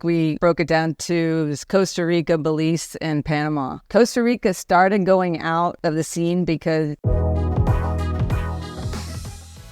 We broke it down to Costa Rica, Belize, and Panama. Costa Rica started going out of the scene because...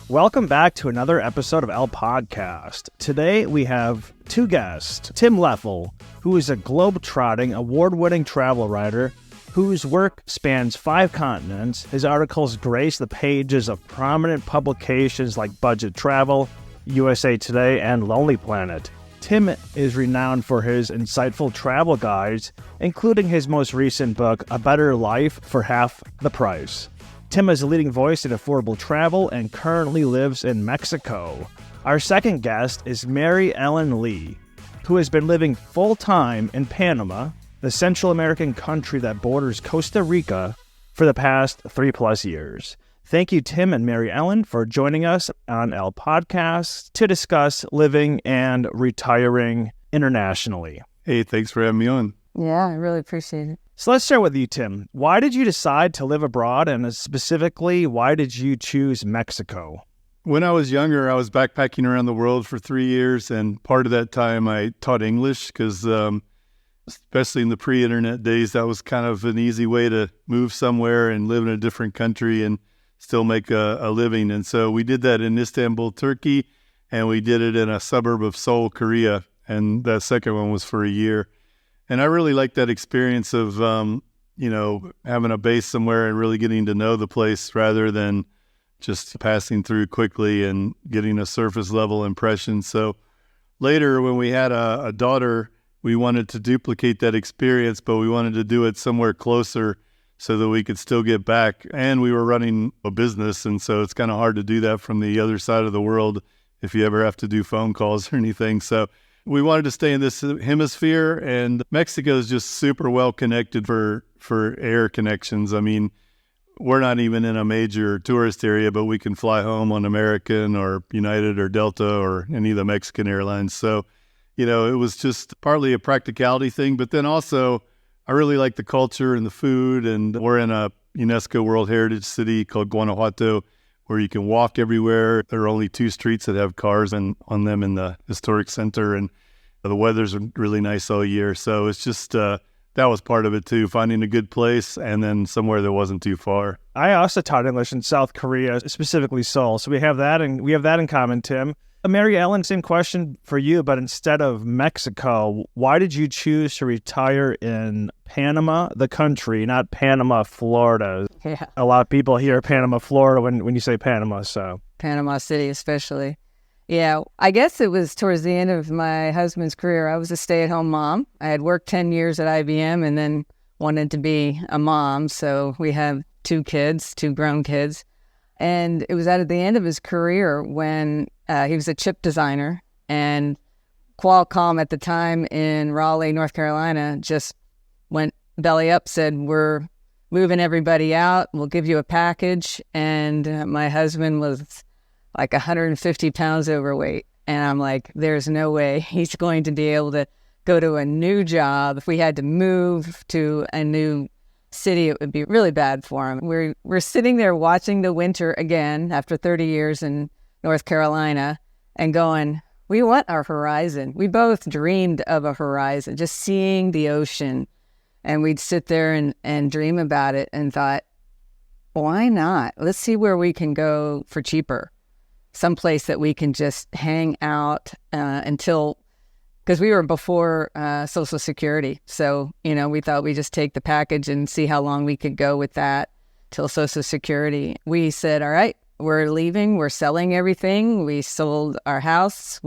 Welcome back to another episode of El Podcast. Today we have two guests. Tim Leffel, who is a globe-trotting, award-winning travel writer whose work spans 5 continents. His articles grace the pages of prominent publications like Budget Travel, USA Today, and Lonely Planet. Tim is renowned for his insightful travel guides, including his most recent book, A Better Life for Half the Price. Tim is a leading voice in affordable travel and currently lives in Mexico. Our second guest is MaryEllen Lee, who has been living full-time in Panama, the Central American country that borders Costa Rica, for the past 3+ years. Thank you, Tim and MaryEllen, for joining us on El Podcast to discuss living and retiring internationally. Hey, thanks for having me on. Yeah, I really appreciate it. So let's start with you, Tim. Why did you decide to live abroad, and specifically, why did you choose Mexico? When I was younger, I was backpacking around the world for 3 years, and part of that time I taught English because, especially in the pre-internet days, that was kind of an easy way to move somewhere and live in a different country and still make a living. And so we did that in Istanbul, Turkey, and we did it in a suburb of Seoul, Korea, and that second one was for a year. And I really liked that experience of, having a base somewhere and really getting to know the place rather than just passing through quickly and getting a surface level impression. So later when we had a daughter, we wanted to duplicate that experience, but we wanted to do it somewhere closer so that we could still get back. And we were running a business, and so it's kind of hard to do that from the other side of the world if you ever have to do phone calls or anything. So we wanted to stay in this hemisphere, and Mexico is just super well connected for air connections. I mean, we're not even in a major tourist area, but we can fly home on American or United or Delta or any of the Mexican airlines. So, it was just partly a practicality thing, but then also I really like the culture and the food, and we're in a UNESCO World Heritage City called Guanajuato, where you can walk everywhere. There are only 2 streets that have cars on them in the historic center, and the weather's really nice all year. So it's just, that was part of it too, finding a good place and then somewhere that wasn't too far. I also taught English in South Korea, specifically Seoul. So we have that in common, Tim. MaryEllen, same question for you, but instead of Mexico, why did you choose to retire in Panama, the country, not Panama, Florida? Yeah. A lot of people hear Panama, Florida when you say Panama, so. Panama City especially. Yeah, I guess it was towards the end of my husband's career. I was a stay-at-home mom. I had worked 10 years at IBM and then wanted to be a mom, so we have 2 kids, 2 grown kids. And it was at the end of his career when he was a chip designer, and Qualcomm at the time in Raleigh, North Carolina, just went belly up, said, we're moving everybody out. We'll give you a package. And my husband was like 150 pounds overweight. And I'm like, there's no way he's going to be able to go to a new job. If we had to move to a new city, it would be really bad for him. We're sitting there watching the winter again after 30 years in North Carolina and going, we want our horizon. We both dreamed of a horizon, just seeing the ocean. And we'd sit there and dream about it and thought, why not? Let's see where we can go for cheaper. Someplace that we can just hang out until, because we were before Social Security. So, we thought we'd just take the package and see how long we could go with that till Social Security. We said, all right, we're leaving. We're selling everything. We sold our house.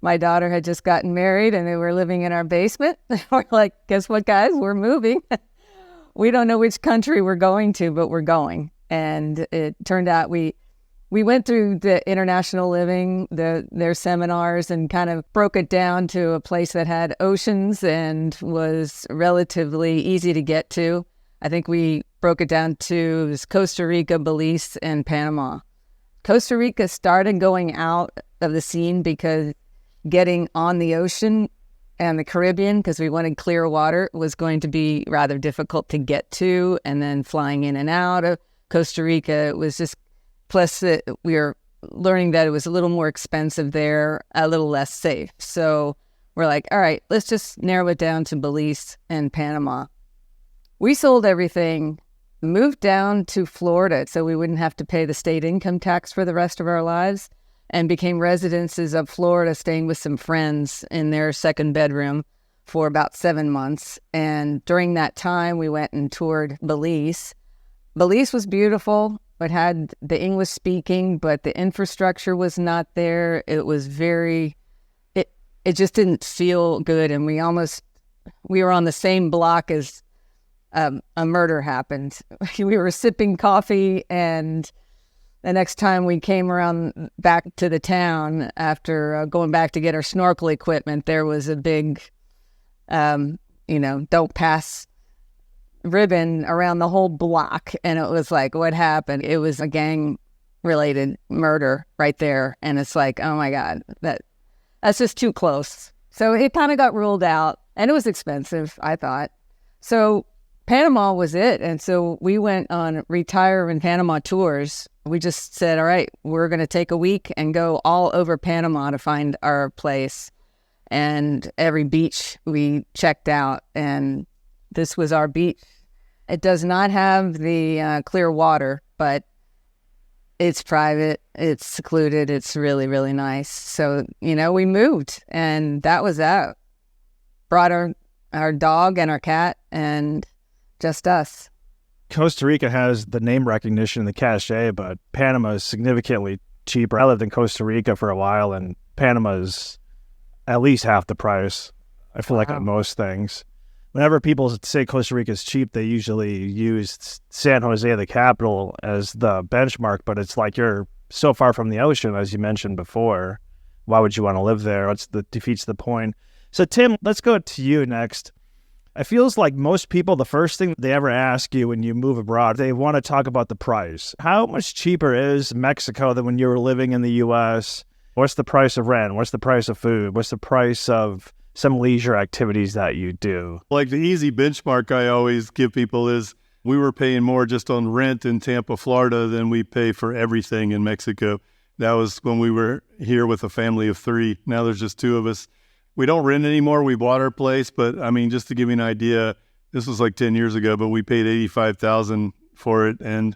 My daughter had just gotten married and they were living in our basement. We're like, guess what, guys? We're moving. We don't know which country we're going to, but we're going. And it turned out we went through the international living, their seminars, and kind of broke it down to a place that had oceans and was relatively easy to get to. I think we broke it down to Costa Rica, Belize, and Panama. Costa Rica started going out of the scene because getting on the ocean and the Caribbean, because we wanted clear water, was going to be rather difficult to get to. And then flying in and out of Costa Rica, it was just, plus we were learning that it was a little more expensive there, a little less safe. So we're like, all right, let's just narrow it down to Belize and Panama. We sold everything, moved down to Florida so we wouldn't have to pay the state income tax for the rest of our lives, and became residents of Florida, staying with some friends in their second bedroom for about 7 months. And during that time, we went and toured Belize. Belize was beautiful. It had the English speaking, but the infrastructure was not there. It was it just didn't feel good. And we were on the same block as a murder happened. We were sipping coffee, and the next time we came around back to the town after going back to get our snorkel equipment, there was a big, don't pass ribbon around the whole block. And it was like, what happened? It was a gang-related murder right there. And it's like, oh my God, that's just too close. So it kind of got ruled out, and it was expensive, I thought. So Panama was it. And so we went on Retire in Panama tours. We just said, all right, we're going to take a week and go all over Panama to find our place. And every beach we checked out, and this was our beach. It does not have the clear water, but it's private, it's secluded, it's really, really nice. So, we moved, and that was that. Brought our dog and our cat, and just us. Costa Rica has the name recognition and the cachet, but Panama is significantly cheaper. I lived in Costa Rica for a while, and Panama is at least half the price, I feel like, on most things. Whenever people say Costa Rica is cheap, they usually use San Jose, the capital, as the benchmark, but it's like you're so far from the ocean, as you mentioned before. Why would you want to live there? Defeats the point. So, Tim, let's go to you next. It feels like most people, the first thing they ever ask you when you move abroad, they want to talk about the price. How much cheaper is Mexico than when you were living in the U.S.? What's the price of rent? What's the price of food? What's the price of some leisure activities that you do? Like the easy benchmark I always give people is we were paying more just on rent in Tampa, Florida than we pay for everything in Mexico. That was when we were here with a family of 3. Now there's just 2 of us. We don't rent anymore. We bought our place, but I mean, just to give you an idea, this was like 10 years ago, but we paid $85,000 for it, and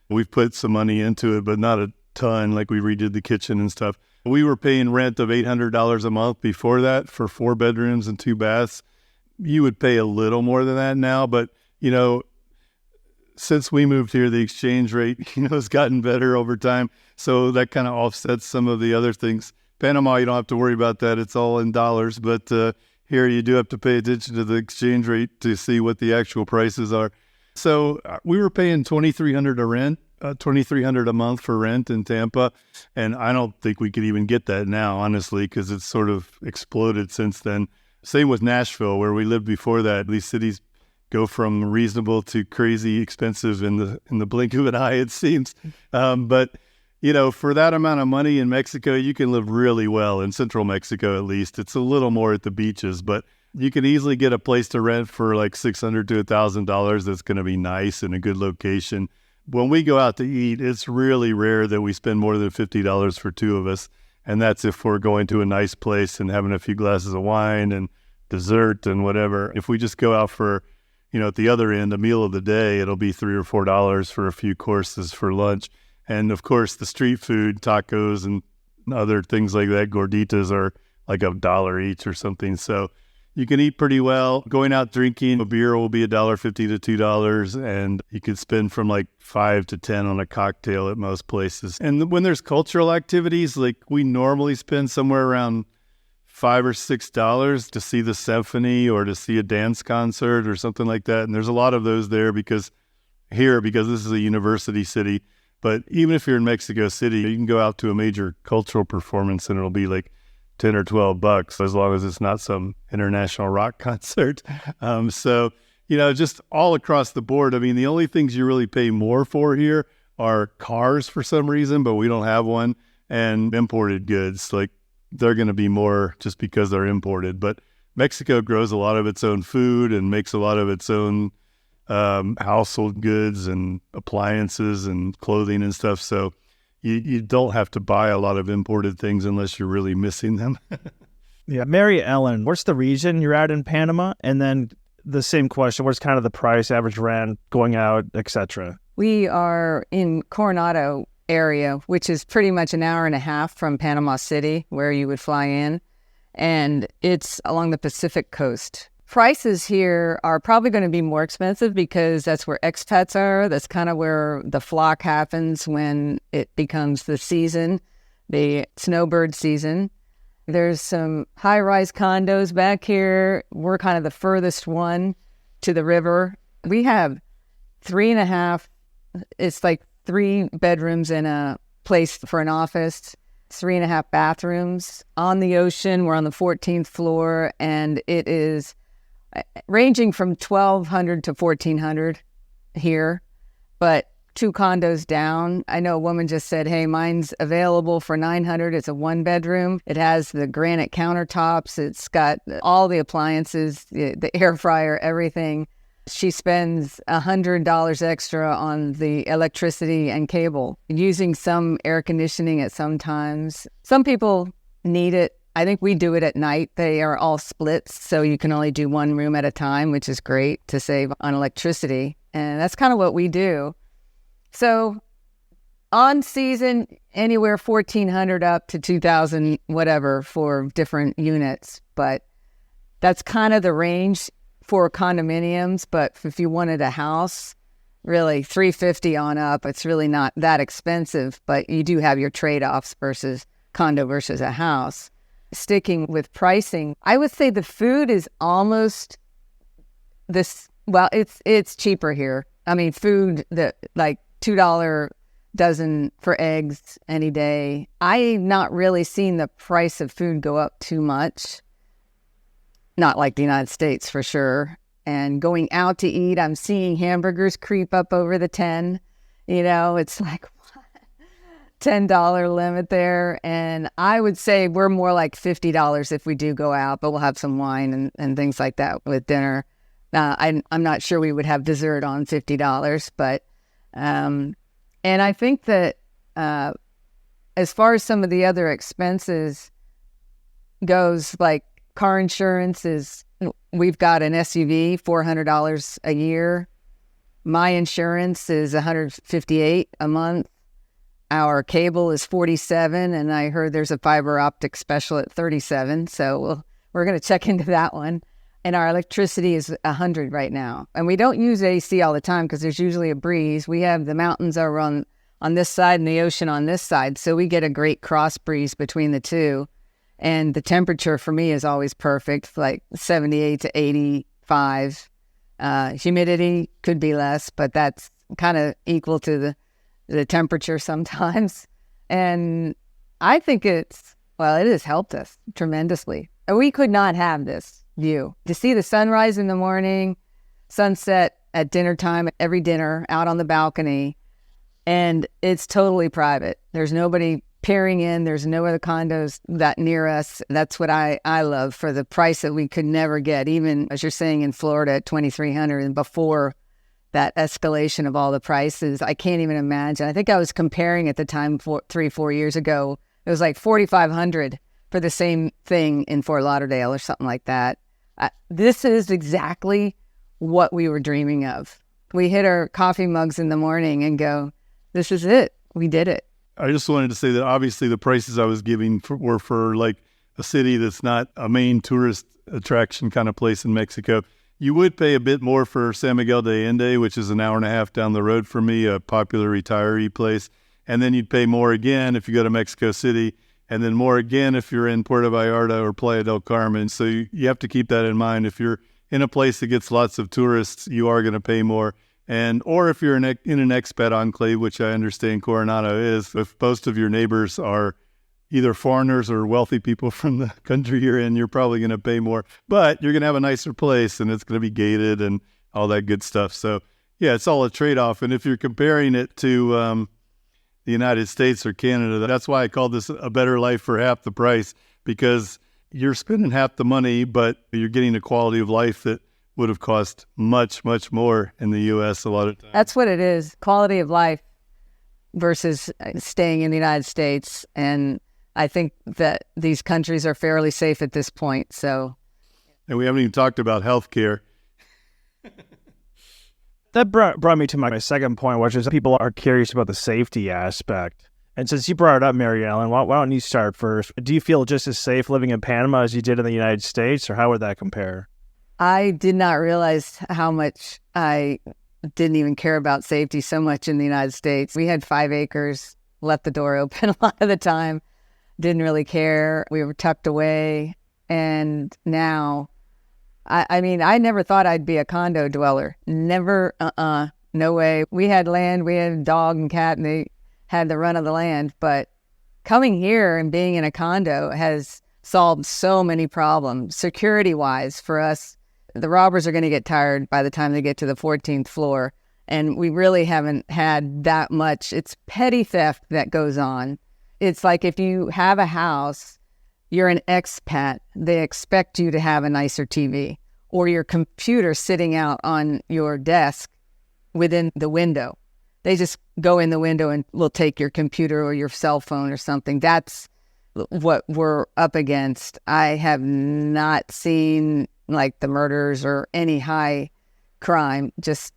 we've put some money into it, but not a ton. Like we redid the kitchen and stuff. We were paying rent of $800 a month before that for 4 bedrooms and 2 baths. You would pay a little more than that now, but since we moved here, the exchange rate, has gotten better over time. So that kind of offsets some of the other things. Panama, you don't have to worry about that. It's all in dollars. But here you do have to pay attention to the exchange rate to see what the actual prices are. So we were paying $2,300 a rent, $2,300 a month for rent in Tampa. And I don't think we could even get that now, honestly, because it's sort of exploded since then. Same with Nashville, where we lived before that. These cities go from reasonable to crazy expensive in the blink of an eye, it seems. But for that amount of money in Mexico, you can live really well in central Mexico, at least. It's a little more at the beaches, but you can easily get a place to rent for like $600 to $1,000 that's going to be nice in a good location. When we go out to eat, it's really rare that we spend more than $50 for 2 of us. And that's if we're going to a nice place and having a few glasses of wine and dessert and whatever. If we just go out for, at the other end, a meal of the day, it'll be $3 or $4 for a few courses for lunch. And of course, the street food, tacos and other things like that, gorditas, are like $1 each or something. So you can eat pretty well. Going out drinking, a beer will be $1.50 to $2, and you could spend from like $5 to $10 on a cocktail at most places. And when there's cultural activities, like we normally spend somewhere around $5 or $6 to see the symphony or to see a dance concert or something like that. And there's a lot of those there because this is a university city. But even if you're in Mexico City, you can go out to a major cultural performance and it'll be like $10 or $12, as long as it's not some international rock concert. So, just all across the board. I mean, the only things you really pay more for here are cars for some reason, but we don't have one, and imported goods. Like they're going to be more just because they're imported. But Mexico grows a lot of its own food and makes a lot of its own household goods and appliances and clothing and stuff. So you don't have to buy a lot of imported things unless you're really missing them. Yeah. Mary Ellen, what's the region you're at in Panama? And then the same question, what's kind of the price, average rent, going out, etc.? We are in Coronado area, which is pretty much an hour and a half from Panama City, where you would fly in. And it's along the Pacific coast. Prices here are probably going to be more expensive because that's where expats are. That's kind of where the flock happens when it becomes the season, the snowbird season. There's some high-rise condos back here. We're kind of the furthest one to the river. We have 3.5, it's like 3 bedrooms and a place for an office, 3.5 bathrooms on the ocean. We're on the 14th floor, and it is ranging from $1,200 to $1,400 here, but 2 condos down. I know a woman just said, hey, mine's available for $900. It's a 1-bedroom. It has the granite countertops. It's got all the appliances, the air fryer, everything. She spends $100 extra on the electricity and cable, using some air conditioning at some times. Some people need it. I think we do it at night. They are all splits, so you can only do 1 room at a time, which is great to save on electricity. And that's kind of what we do. So on season, anywhere $1,400 up to $2,000, whatever, for different units. But that's kind of the range for condominiums. But if you wanted a house, really $350 on up, it's really not that expensive. But you do have your trade-offs versus condo versus a house. Sticking with pricing, I would say the food is almost this. Well, it's cheaper here. I mean, food that like $2 dozen for eggs any day. I've not really seen the price of food go up too much. Not like the United States for sure. And going out to eat, I'm seeing hamburgers creep up over the 10. It's like $10 limit there. And I would say we're more like $50 if we do go out, but we'll have some wine and things like that with dinner. I'm not sure we would have dessert on $50, but and I think that as far as some of the other expenses goes, like car insurance we've got an SUV, $400 a year. My insurance is $158 a month. Our cable is $47, and I heard there's a fiber optic special at $37. So we're going to check into that one. And our electricity is $100 right now. And we don't use AC all the time because there's usually a breeze. We have the mountains are on this side and the ocean on this side. So we get a great cross breeze between the two. And the temperature for me is always perfect, like 78 to 85. Humidity could be less, but that's kind of equal to the temperature sometimes. And I think it has helped us tremendously. We could not have this view. To see the sunrise in the morning, sunset at dinner time, every dinner out on the balcony, and it's totally private. There's nobody peering in. There's no other condos that near us. That's what I love for the price that we could never get, even as you're saying in Florida at $2,300 and before that escalation of all the prices. I can't even imagine. I think I was comparing at the time 3-4 years ago. It was like $4,500 for the same thing in Fort Lauderdale or something like that. This is exactly what we were dreaming of. We hit our coffee mugs in the morning and go, this is it. We did it. I just wanted to say that obviously the prices I was giving were for like a city that's not a main tourist attraction kind of place in Mexico. You would pay a bit more for San Miguel de Allende, which is an hour and a half down the road from me, a popular retiree place. And then you'd pay more again if you go to Mexico City, and then more again if you're in Puerto Vallarta or Playa del Carmen. So you have to keep that in mind. If you're in a place that gets lots of tourists, you are going to pay more. Or if you're in an expat enclave, which I understand Coronado is, if most of your neighbors are either foreigners or wealthy people from the country you're in, you're probably going to pay more. But you're going to have a nicer place, and it's going to be gated and all that good stuff. So, yeah, it's all a trade-off. And if you're comparing it to the United States or Canada, that's why I call this a better life for half the price, because you're spending half the money, but you're getting a quality of life that would have cost much, much more in the U.S. a lot of times. That's what it is, quality of life versus staying in the United States. And I think that these countries are fairly safe at this point. So, and we haven't even talked about healthcare. That brought me to my second point, which is people are curious about the safety aspect. And since you brought it up, MaryEllen, why don't you start first? Do you feel just as safe living in Panama as you did in the United States, or how would that compare? I did not realize how much I didn't even care about safety so much in the United States. We had 5 acres, left the door open a lot of the time, didn't really care. We were tucked away. And now, I mean, I never thought I'd be a condo dweller. Never, no way. We had land, we had a dog and cat, and they had the run of the land. But coming here and being in a condo has solved so many problems. Security-wise, for us, the robbers are going to get tired by the time they get to the 14th floor. And we really haven't had that much. It's petty theft that goes on. It's like if you have a house, you're an expat, they expect you to have a nicer TV or your computer sitting out on your desk within the window. They just go in the window and will take your computer or your cell phone or something. That's what we're up against. I have not seen like the murders or any high crime. Just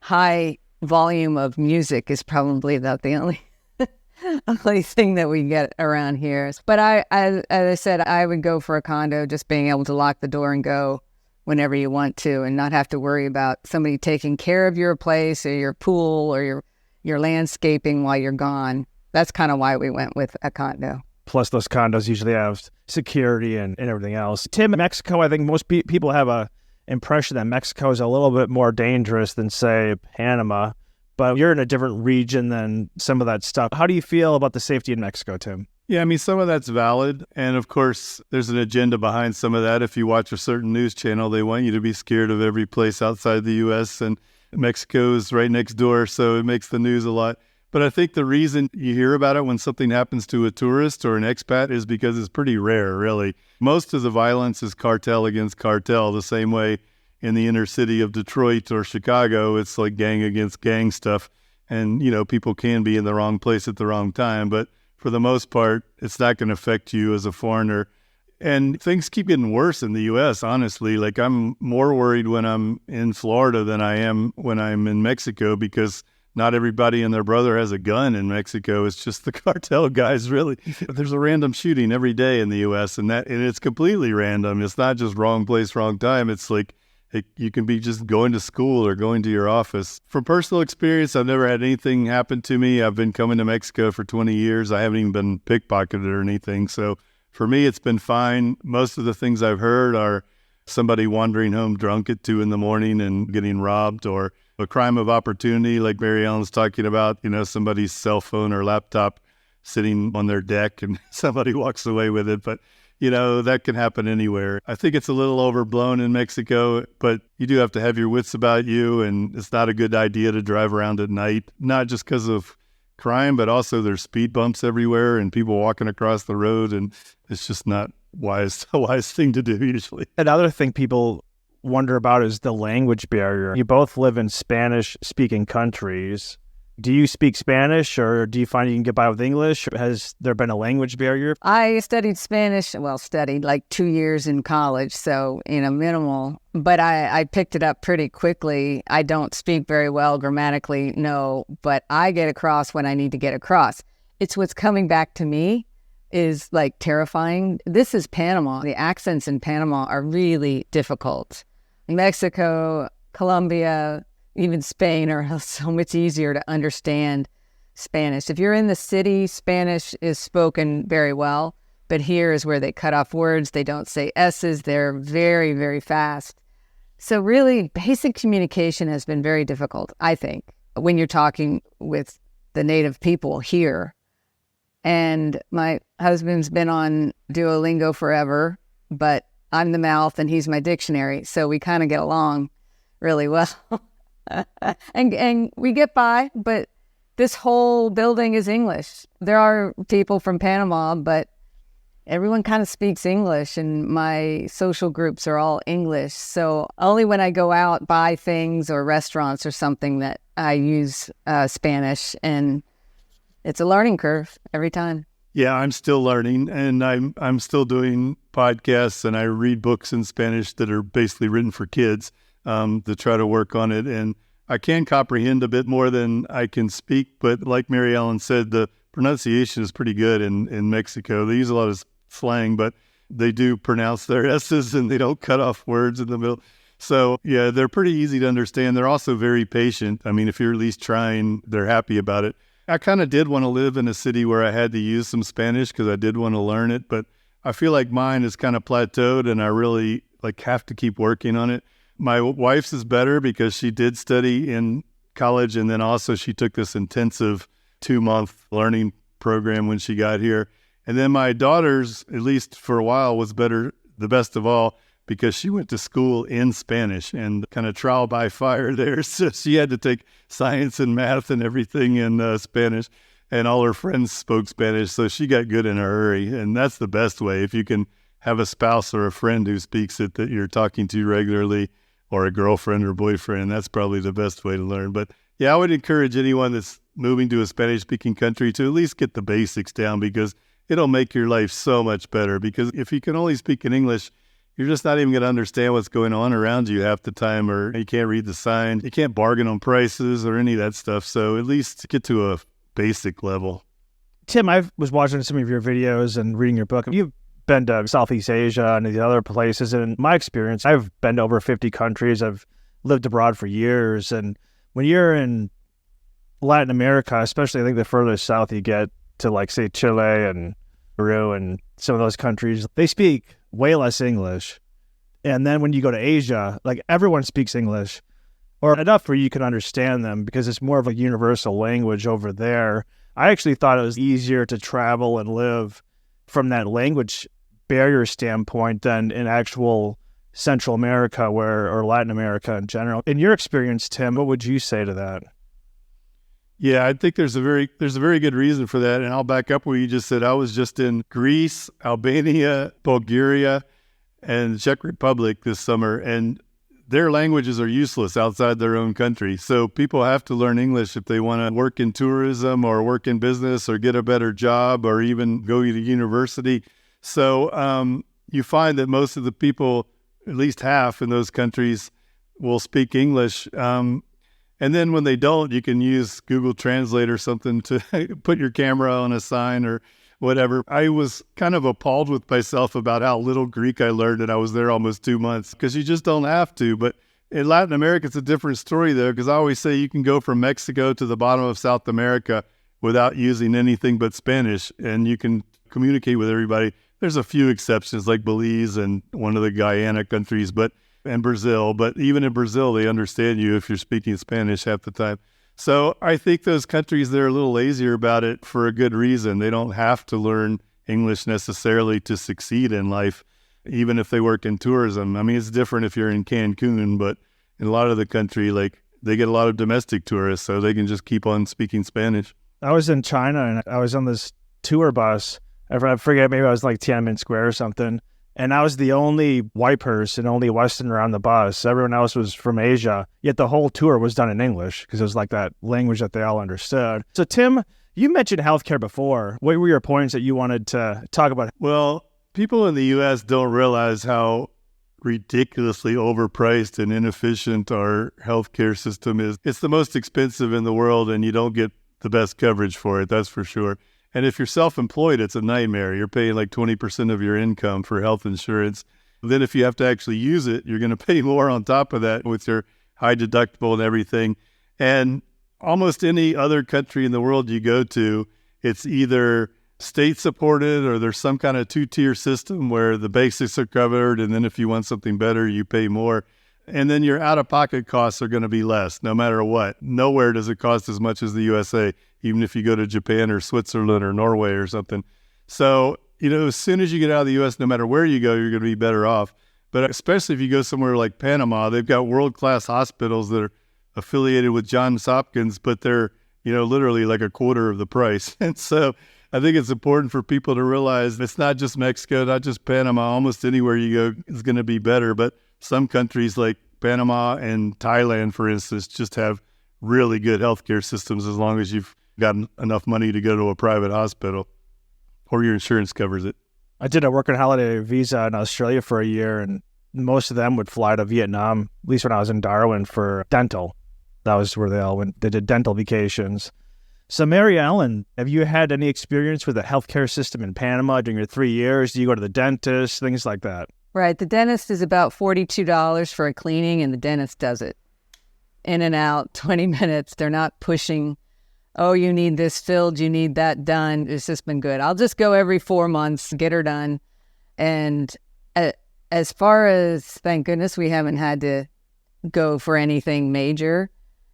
high volume of music is probably not the only thing that we get around here. But as I said, I would go for a condo, just being able to lock the door and go whenever you want to and not have to worry about somebody taking care of your place or your pool or your landscaping while you're gone. That's kind of why we went with a condo. Plus, those condos usually have security and everything else. Tim, Mexico, I think most people have a impression that Mexico is a little bit more dangerous than, say, Panama. But you're in a different region than some of that stuff. How do you feel about the safety in Mexico, Tim? Yeah, I mean, some of that's valid. And of course, there's an agenda behind some of that. If you watch a certain news channel, they want you to be scared of every place outside the U.S. And Mexico is right next door, so it makes the news a lot. But I think the reason you hear about it when something happens to a tourist or an expat is because it's pretty rare, really. Most of the violence is cartel against cartel, the same way in the inner city of Detroit or Chicago, it's like gang against gang stuff. And, you know, people can be in the wrong place at the wrong time. But for the most part, it's not going to affect you as a foreigner. And things keep getting worse in the U.S., honestly. Like, I'm more worried when I'm in Florida than I am when I'm in Mexico, because not everybody and their brother has a gun in Mexico. It's just the cartel guys, really. There's a random shooting every day in the U.S., and it's completely random. It's not just wrong place, wrong time. It's like you can be just going to school or going to your office. From personal experience, I've never had anything happen to me. I've been coming to Mexico for 20 years. I haven't even been pickpocketed or anything. So for me, it's been fine. Most of the things I've heard are somebody wandering home drunk at 2 a.m. and getting robbed, or a crime of opportunity, like MaryEllen's talking about, you know, somebody's cell phone or laptop sitting on their deck and somebody walks away with it. But, you know, that can happen anywhere. I think it's a little overblown in Mexico, but you do have to have your wits about you, and it's not a good idea to drive around at night, not just because of crime, but also there's speed bumps everywhere and people walking across the road, and it's just not a wise thing to do usually. Another thing people wonder about is the language barrier. You both live in Spanish-speaking countries. Do you speak Spanish, or do you find you can get by with English? Has there been a language barrier? I studied Spanish, studied like 2 years in college, so, minimal. But I picked it up pretty quickly. I don't speak very well grammatically, no, but I get across when I need to get across. It's what's coming back to me is like terrifying. This is Panama. The accents in Panama are really difficult. Mexico, Colombia, even Spain are so much easier to understand Spanish. If you're in the city, Spanish is spoken very well, but here is where they cut off words. They don't say S's. They're very, very fast. So really, basic communication has been very difficult, I think, when you're talking with the native people here. And my husband's been on Duolingo forever, but I'm the mouth and he's my dictionary. So we kind of get along really well. and we get by, but this whole building is English. There are people from Panama, but everyone kind of speaks English, and my social groups are all English. So only when I go out, buy things or restaurants or something that I use Spanish, and it's a learning curve every time. Yeah, I'm still learning, and I'm still doing podcasts, and I read books in Spanish that are basically written for kids to try to work on it. And I can comprehend a bit more than I can speak, but like Mary Ellen said, the pronunciation is pretty good in Mexico. They use a lot of slang, but they do pronounce their S's, and they don't cut off words in the middle. So, yeah, they're pretty easy to understand. They're also very patient. I mean, if you're at least trying, they're happy about it. I kind of did want to live in a city where I had to use some Spanish because I did want to learn it, but I feel like mine is kind of plateaued, and I really have to keep working on it. My wife's is better because she did study in college, and then also she took this intensive 2-month learning program when she got here. And then my daughter's, at least for a while, was better, the best of all, because she went to school in Spanish and kind of trial by fire there. So she had to take science and math and everything in Spanish, and all her friends spoke Spanish. So she got good in a hurry. And that's the best way. If you can have a spouse or a friend who speaks it that you're talking to regularly, or a girlfriend or boyfriend, that's probably the best way to learn. But yeah, I would encourage anyone that's moving to a Spanish-speaking country to at least get the basics down, because it'll make your life so much better. Because if you can only speak in English, you're just not even going to understand what's going on around you half the time, or you can't read the sign. You can't bargain on prices or any of that stuff. So at least get to a basic level. Tim, I was watching some of your videos and reading your book. You've been to Southeast Asia and the other places. And in my experience, I've been to over 50 countries. I've lived abroad for years. And when you're in Latin America, especially I think the further south you get to say Chile and Peru and some of those countries, they speak way less English. And then when you go to Asia, everyone speaks English, or enough where you can understand them, because it's more of a universal language over there. I actually thought it was easier to travel and live from that language barrier standpoint than in actual Central America or Latin America in general. In your experience, Tim, what would you say to that? Yeah, I think there's a very good reason for that. And I'll back up where you just said. I was just in Greece, Albania, Bulgaria, and Czech Republic this summer, and their languages are useless outside their own country. So people have to learn English if they want to work in tourism or work in business or get a better job or even go to university. So you find that most of the people, at least half in those countries, will speak English. And then when they don't, you can use Google Translate or something to put your camera on a sign or whatever. I was kind of appalled with myself about how little Greek I learned, and I was there almost 2 months, because you just don't have to. But in Latin America, it's a different story, though, because I always say you can go from Mexico to the bottom of South America without using anything but Spanish, and you can communicate with everybody. There's a few exceptions, like Belize and one of the Guyana countries, and Brazil. But even in Brazil, they understand you if you're speaking Spanish half the time. So I think those countries, they're a little lazier about it for a good reason. They don't have to learn English necessarily to succeed in life, even if they work in tourism. I mean, it's different if you're in Cancun, but in a lot of the country, they get a lot of domestic tourists, so they can just keep on speaking Spanish. I was in China, and I was on this tour bus. I forget, maybe I was Tiananmen Square or something. And I was the only white person, only Westerner on the bus. Everyone else was from Asia, yet the whole tour was done in English, because it was that language that they all understood. So, Tim, you mentioned healthcare before. What were your points that you wanted to talk about? Well, people in the U.S. don't realize how ridiculously overpriced and inefficient our healthcare system is. It's the most expensive in the world, and you don't get the best coverage for it, that's for sure. And if you're self-employed, it's a nightmare. You're paying 20% of your income for health insurance. Then if you have to actually use it, you're going to pay more on top of that with your high deductible and everything. And almost any other country in the world you go to, it's either state-supported or there's some kind of two-tier system where the basics are covered, and then if you want something better, you pay more. And then your out-of-pocket costs are going to be less, no matter what. Nowhere does it cost as much as the USA, even if you go to Japan or Switzerland or Norway or something. So, as soon as you get out of the U.S., no matter where you go, you're going to be better off. But especially if you go somewhere like Panama, they've got world-class hospitals that are affiliated with Johns Hopkins, but they're, literally a quarter of the price. And so I think it's important for people to realize it's not just Mexico, not just Panama. Almost anywhere you go is going to be better. But some countries like Panama and Thailand, for instance, just have really good healthcare systems as long as you've got enough money to go to a private hospital. or your insurance covers it. I did a working holiday visa in Australia for a year, and most of them would fly to Vietnam, at least when I was in Darwin, for dental. That was where they all went. They did dental vacations. So, Mary Ellen, have you had any experience with the healthcare system in Panama during your 3 years? Do you go to the dentist, things like that? Right. The dentist is about $42 for a cleaning, and the dentist does it. In and out, 20 minutes. They're not pushing, oh, you need this filled, you need that done. It's just been good. I'll just go every 4 months, get her done. And as far as, thank goodness, we haven't had to go for anything major.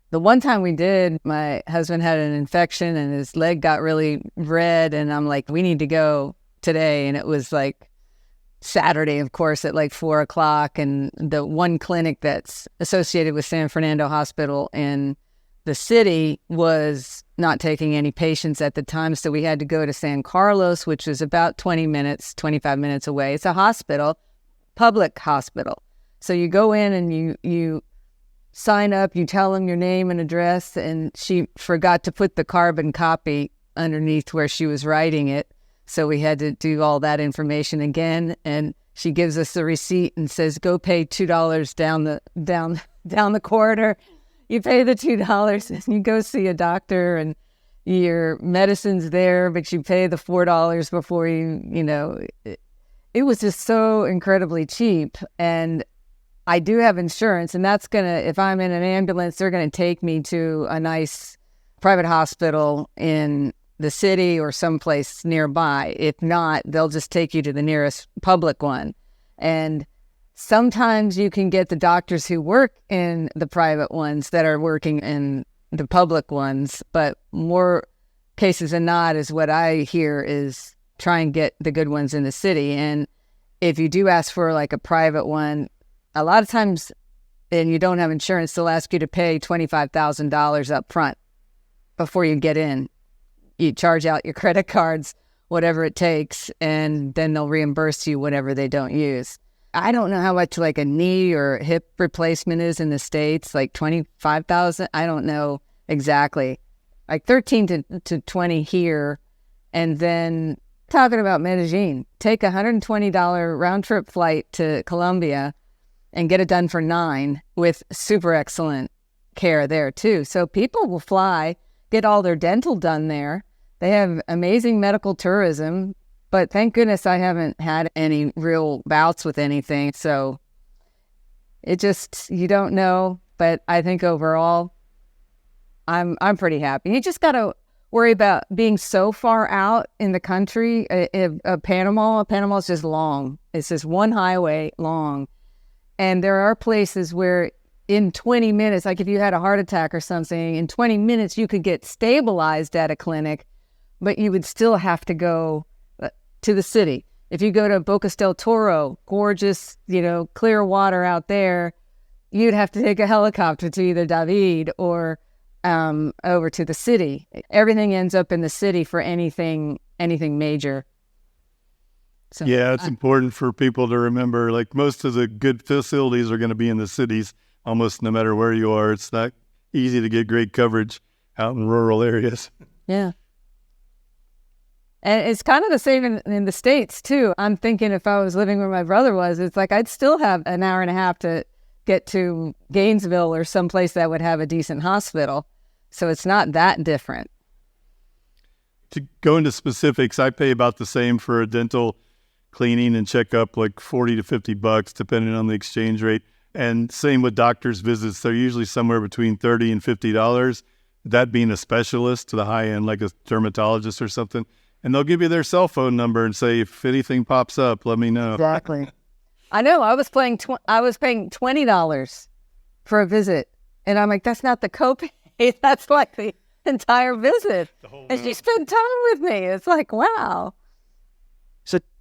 The one time we did, my husband had an infection and his leg got really red. And I'm like, we need to go today. And it was like Saturday, of course, at like 4:00. And the one clinic that's associated with San Fernando Hospital in the city was not taking any patients at the time. So we had to go to San Carlos, which is about 20 minutes, 25 minutes away. It's a hospital, public hospital. So you go in and you sign up, you tell them your name and address, and she forgot to put the carbon copy underneath where she was writing it. So we had to do all that information again, and she gives us the receipt and says, go pay $2 down the corridor. You pay the $2 and you go see a doctor, and your medicine's there, but you pay the $4 before it was just so incredibly cheap. And I do have insurance, and that's if I'm in an ambulance, they're going to take me to a nice private hospital in the city or someplace nearby. If not, they'll just take you to the nearest public one. And sometimes you can get the doctors who work in the private ones that are working in the public ones, but more cases than not is what I hear is try and get the good ones in the city. And if you do ask for like a private one, a lot of times, and you don't have insurance, they'll ask you to pay $25,000 up front before you get in. You charge out your credit cards, whatever it takes, and then they'll reimburse you whatever they don't use. I don't know how much like a knee or hip replacement is in the States, like 25,000. I don't know exactly. Like 13 to 20 here. And then talking about Medellin, take a $120 round trip flight to Colombia and get it done for $9 with super excellent care there too. So people will fly, get all their dental done there. They have amazing medical tourism, but thank goodness I haven't had any real bouts with anything. So it just, you don't know, but I think overall I'm pretty happy. You just got to worry about being so far out in the country. Panama is just long. It's just one highway long. And there are places where in 20 minutes, like if you had a heart attack or something, in 20 minutes you could get stabilized at a clinic, but you would still have to go to the city. If you go to Bocas del Toro, gorgeous, clear water out there, you'd have to take a helicopter to either David or over to the city. Everything ends up in the city for anything major. So, yeah, it's important for people to remember, like most of the good facilities are going to be in the cities, almost no matter where you are. It's not easy to get great coverage out in rural areas. Yeah. And it's kind of the same in the States, too. I'm thinking if I was living where my brother was, it's like I'd still have an hour and a half to get to Gainesville or someplace that would have a decent hospital. So it's not that different. To go into specifics, I pay about the same for a dental cleaning and checkup, like $40 to $50, depending on the exchange rate. And same with doctor's visits. They're usually somewhere between $30 and $50. That being a specialist to the high end, like a dermatologist or something. And they'll give you their cell phone number and say, if anything pops up, let me know. Exactly. I know. I was paying $20 for a visit. And I'm like, that's not the copay. That's like the entire visit. And she spent time with me. It's like, wow.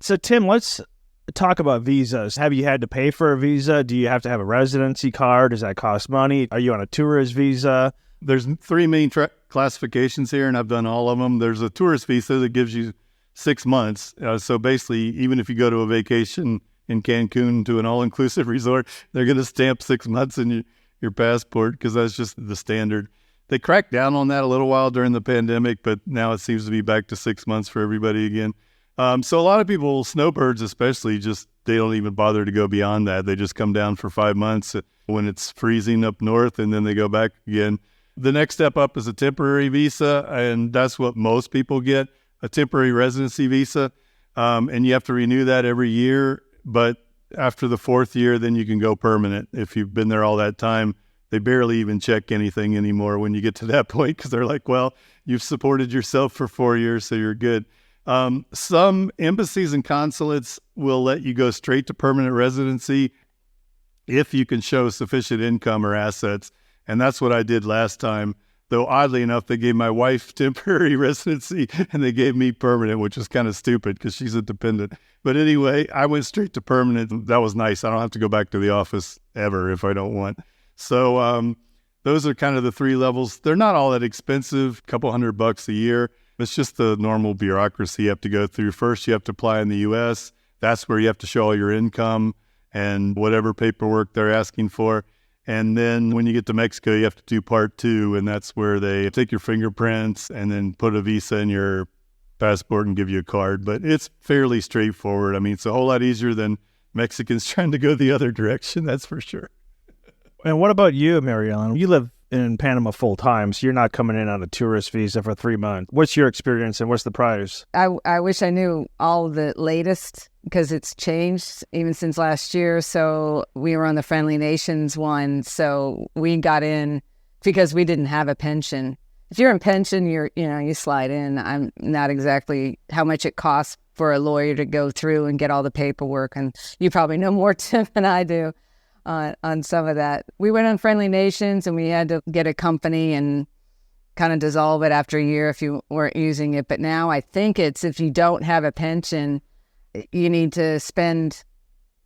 So Tim, let's talk about visas. Have you had to pay for a visa? Do you have to have a residency card? Does that cost money? Are you on a tourist visa? There's three main classifications here, and I've done all of them. There's a tourist visa that gives you 6 months. So basically, even if you go to a vacation in Cancun to an all-inclusive resort, they're going to stamp 6 months in your passport because that's just the standard. They cracked down on that a little while during the pandemic, but now it seems to be back to 6 months for everybody again. So a lot of people, snowbirds especially, just they don't even bother to go beyond that. They just come down for 5 months when it's freezing up north, and then they go back again. The next step up is a temporary visa, and that's what most people get, a temporary residency visa. And you have to renew that every year. But after the 4th year, then you can go permanent. If you've been there all that time, they barely even check anything anymore when you get to that point, because they're like, well, you've supported yourself for 4 years, so you're good. Some embassies and consulates will let you go straight to permanent residency if you can show sufficient income or assets. And that's what I did last time. Though oddly enough, they gave my wife temporary residency and they gave me permanent, which is kind of stupid because she's a dependent. But anyway, I went straight to permanent. That was nice. I don't have to go back to the office ever if I don't want. So those are kind of the 3 levels. They're not all that expensive, a couple $100 a year. It's just the normal bureaucracy you have to go through. First, you have to apply in the U.S. That's where you have to show all your income and whatever paperwork they're asking for. And then when you get to Mexico, you have to do part 2, and that's where they take your fingerprints and then put a visa in your passport and give you a card. But it's fairly straightforward. I mean, it's a whole lot easier than Mexicans trying to go the other direction, that's for sure. And what about you, MaryEllen? You live in Panama full time, so you're not coming in on a tourist visa for 3 months. What's your experience and what's the price? I wish I knew all the latest because it's changed even since last year. So we were on the Friendly Nations one. So we got in because we didn't have a pension. If you're in pension, you slide in. I'm not exactly how much it costs for a lawyer to go through and get all the paperwork. And you probably know more, Tim, than I do on some of that. We went on Friendly Nations and we had to get a company and kind of dissolve it after a year if you weren't using it. But now I think it's if you don't have a pension, you need to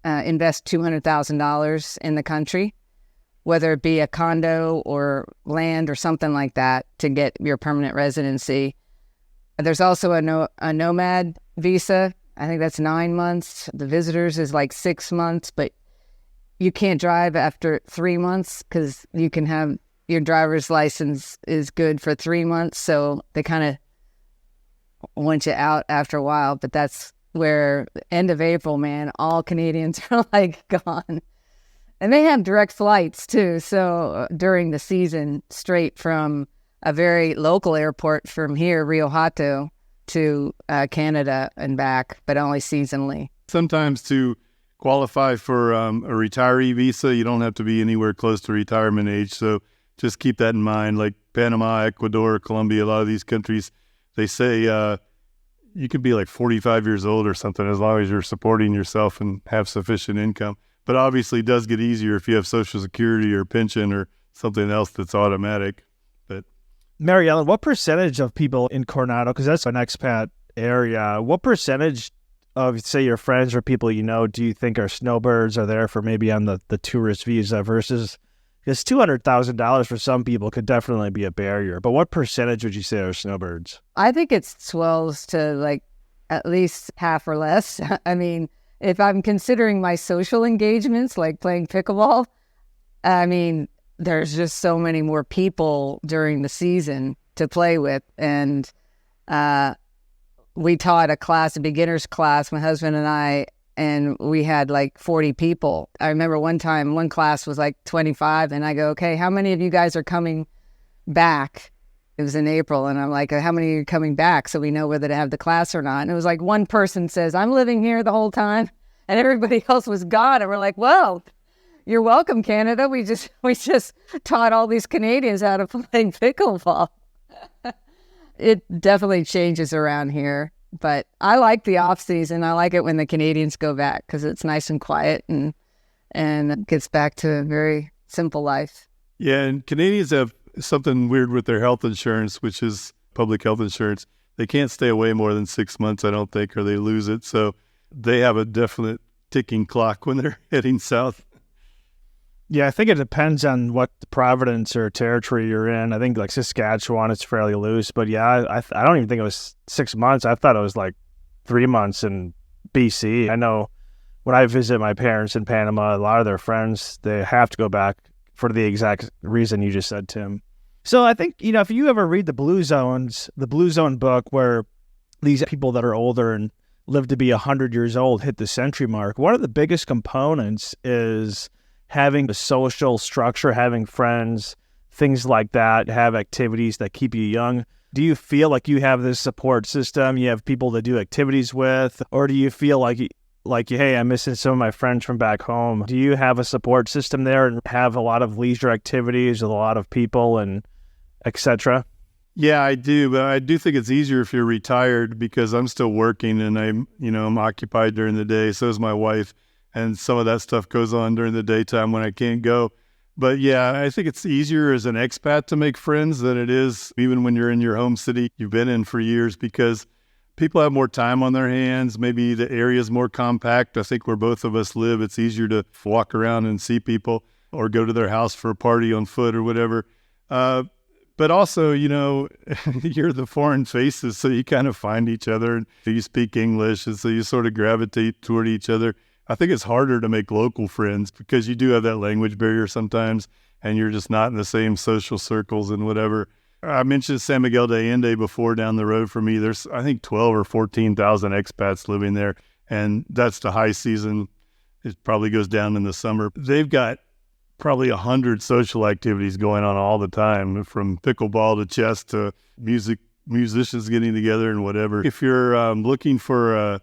invest $200,000 in the country, whether it be a condo or land or something like that to get your permanent residency. There's also a nomad visa. I think that's 9 months. The visitors is like 6 months, but you can't drive after 3 months because you can have your driver's license is good for 3 months. So they kind of want you out after a while, but that's where end of April, man, all Canadians are like gone. And they have direct flights too. So during the season, straight from a very local airport from here, Rio Hato, to Canada and back, but only seasonally. Sometimes to qualify for a retiree visa, you don't have to be anywhere close to retirement age. So just keep that in mind. Like Panama, Ecuador, Colombia, a lot of these countries, they say you could be like 45 years old or something as long as you're supporting yourself and have sufficient income. But obviously it does get easier if you have Social Security or pension or something else that's automatic. But MaryEllen, what percentage of people in Coronado, because that's an expat area, what percentage of, say, your friends or people you know do you think are snowbirds are there for maybe on the tourist visa versus, because $200,000 for some people could definitely be a barrier, but what percentage would you say are snowbirds? I think it swells to like at least half or less. I mean, if I'm considering my social engagements, like playing pickleball, I mean, there's just so many more people during the season to play with. And we taught a class, a beginner's class, my husband and I, and we had like 40 people. I remember one time, one class was like 25, and I go, okay, how many of you guys are coming back? It was in April, and I'm like, how many are coming back so we know whether to have the class or not? And it was like one person says, I'm living here the whole time, and everybody else was gone. And we're like, well, you're welcome, Canada. We just taught all these Canadians how to play pickleball. It definitely changes around here, but I like the off season. I like it when the Canadians go back because it's nice and quiet and it gets back to a very simple life. Yeah, and Canadians have something weird with their health insurance, which is public health insurance. They can't stay away more than 6 months, I don't think, or they lose it. So they have a definite ticking clock when they're heading south. Yeah, I think it depends on what province or territory you're in. I think like Saskatchewan, it's fairly loose. But yeah, I don't even think it was 6 months. I thought it was like 3 months in BC. I know when I visit my parents in Panama, a lot of their friends, they have to go back for the exact reason you just said, Tim. So I think, if you ever read the Blue Zone book where these people that are older and live to be 100 years old, hit the century mark. One of the biggest components is having a social structure, having friends, things like that, have activities that keep you young. Do you feel like you have this support system? You have people to do activities with? Or do you feel like, hey, I'm missing some of my friends from back home? Do you have a support system there and have a lot of leisure activities with a lot of people and et cetera? Yeah, I do, but I do think it's easier if you're retired because I'm still working and I'm occupied during the day. So is my wife, and some of that stuff goes on during the daytime when I can't go. But yeah, I think it's easier as an expat to make friends than it is even when you're in your home city you've been in for years, because people have more time on their hands. Maybe the area is more compact. I think where both of us live, it's easier to walk around and see people or go to their house for a party on foot or whatever. But also, you're the foreign faces, so you kind of find each other and you speak English, and so you sort of gravitate toward each other. I think it's harder to make local friends because you do have that language barrier sometimes, and you're just not in the same social circles and whatever. I mentioned San Miguel de Allende before down the road from me. There's, I think, 12 or 14,000 expats living there, and that's the high season. It probably goes down in the summer. They've got probably 100 social activities going on all the time, from pickleball to chess to musicians getting together and whatever. If you're looking for a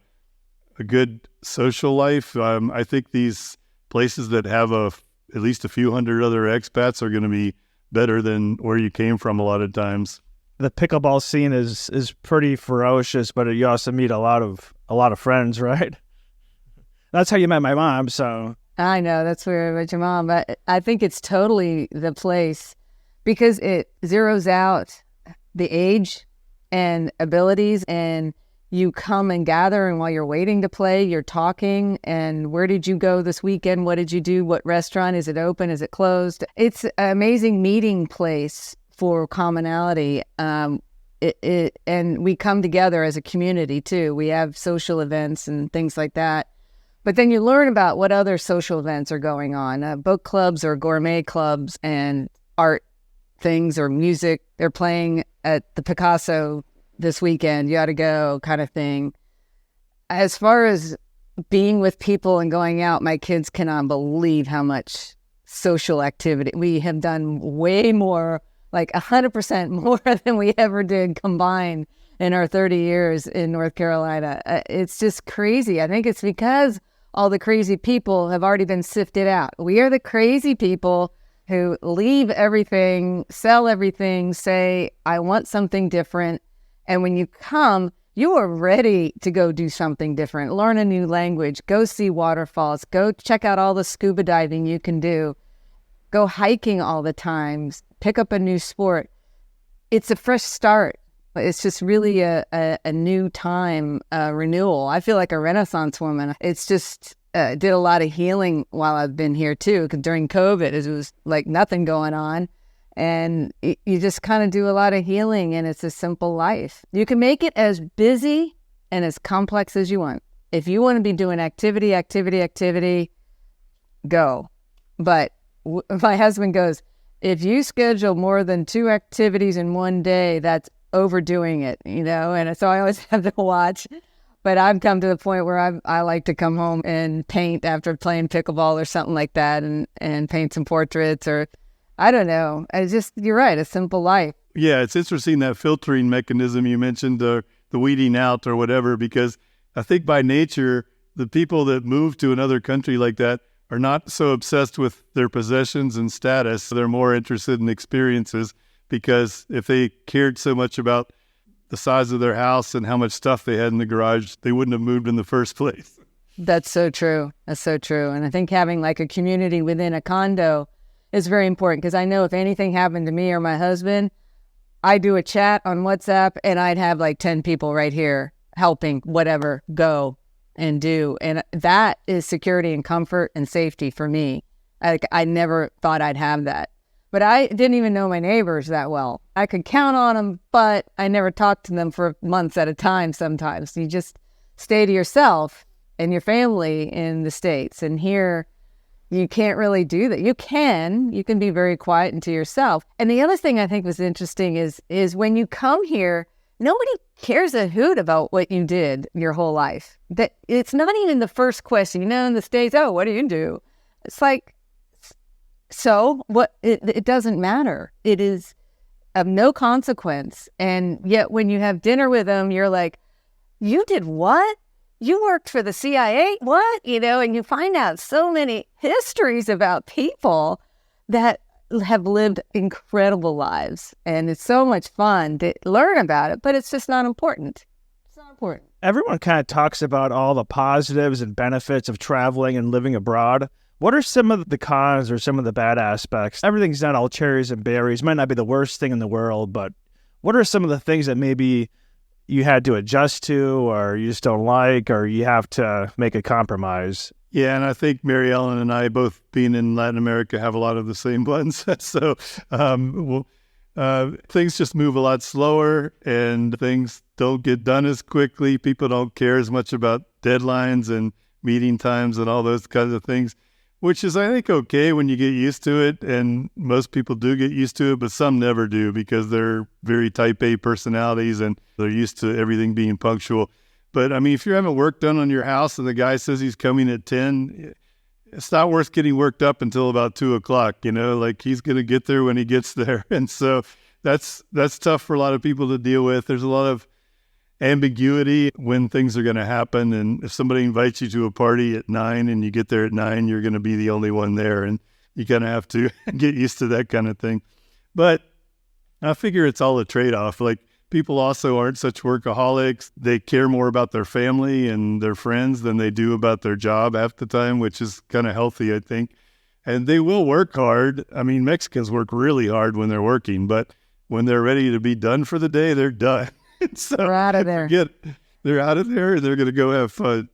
good social life, I think these places that have at least a few hundred other expats are going to be better than where you came from a lot of times. The pickleball scene is pretty ferocious, but you also meet a lot of friends, right? That's how you met my mom, so... I know, that's where I met your mom, but I think it's totally the place because it zeroes out the age and abilities, and you come and gather, and while you're waiting to play, you're talking, and where did you go this weekend? What did you do? What restaurant? Is it open? Is it closed? It's an amazing meeting place for commonality. And we come together as a community too. We have social events and things like that. But then you learn about what other social events are going on, book clubs or gourmet clubs and art things or music. They're playing at the Picasso this weekend, you ought to go kind of thing. As far as being with people and going out, my kids cannot believe how much social activity. We have done way more, like 100% more than we ever did combined in our 30 years in North Carolina. It's just crazy. I think it's because all the crazy people have already been sifted out. We are the crazy people who leave everything, sell everything, say, I want something different. And when you come, you are ready to go do something different, learn a new language, go see waterfalls, go check out all the scuba diving you can do, go hiking all the time, pick up a new sport. It's a fresh start. It's just really a new time, renewal. I feel like a Renaissance woman. It's just did a lot of healing while I've been here too, because during COVID, it was like nothing going on. And you just kind of do a lot of healing, and it's a simple life. You can make it as busy and as complex as you want. If you want to be doing activity, go. But my husband goes, if you schedule more than 2 activities in one day, that's overdoing it, and so I always have to watch. But I've come to the point where I like to come home and paint after playing pickleball or something like that, and paint some portraits, or I don't know. It's just, you're right, a simple life. Yeah, it's interesting that filtering mechanism you mentioned, the weeding out or whatever, because I think by nature, the people that move to another country like that are not so obsessed with their possessions and status. They're more interested in experiences, because if they cared so much about the size of their house and how much stuff they had in the garage, they wouldn't have moved in the first place. That's so true. That's so true. And I think having like a community within a condo is very important, because I know if anything happened to me or my husband, I do a chat on WhatsApp and I'd have like 10 people right here helping whatever go and do. And that is security and comfort and safety for me. I never thought I'd have that. But I didn't even know my neighbors that well. I could count on them, but I never talked to them for months at a time sometimes. You just stay to yourself and your family in the States. And here, you can't really do that. You can be very quiet and to yourself. And the other thing I think was interesting is when you come here, nobody cares a hoot about what you did your whole life. That it's not even the first question. In the States, oh, what do you do? It's like, so what? It doesn't matter. It is of no consequence. And yet when you have dinner with them, you're like, you did what? You worked for the CIA? What? And you find out so many histories about people that have lived incredible lives. And it's so much fun to learn about it, but it's just not important. It's not important. Everyone kind of talks about all the positives and benefits of traveling and living abroad. What are some of the cons or some of the bad aspects? Everything's not all cherries and berries. Might not be the worst thing in the world, but what are some of the things that maybe you had to adjust to, or you just don't like, or you have to make a compromise? Yeah, and I think MaryEllen and I, both being in Latin America, have a lot of the same ones. So things just move a lot slower, and things don't get done as quickly. People don't care as much about deadlines and meeting times and all those kinds of things, which is, I think, okay when you get used to it, and most people do get used to it, but some never do because they're very type A personalities and they're used to everything being punctual. But, I mean, if you're having work done on your house and the guy says he's coming at 10, it's not worth getting worked up until about 2 o'clock, like he's going to get there when he gets there. And so that's tough for a lot of people to deal with. There's a lot of ambiguity when things are going to happen. And if somebody invites you to a party at 9 and you get there at 9, you're going to be the only one there. And you kind of have to get used to that kind of thing. But I figure it's all a trade-off. Like, people also aren't such workaholics. They care more about their family and their friends than they do about their job half the time, which is kind of healthy, I think. And they will work hard. I mean, Mexicans work really hard when they're working, but when they're ready to be done for the day, they're done. So they're out of there. They're out of there. They're going to go have fun.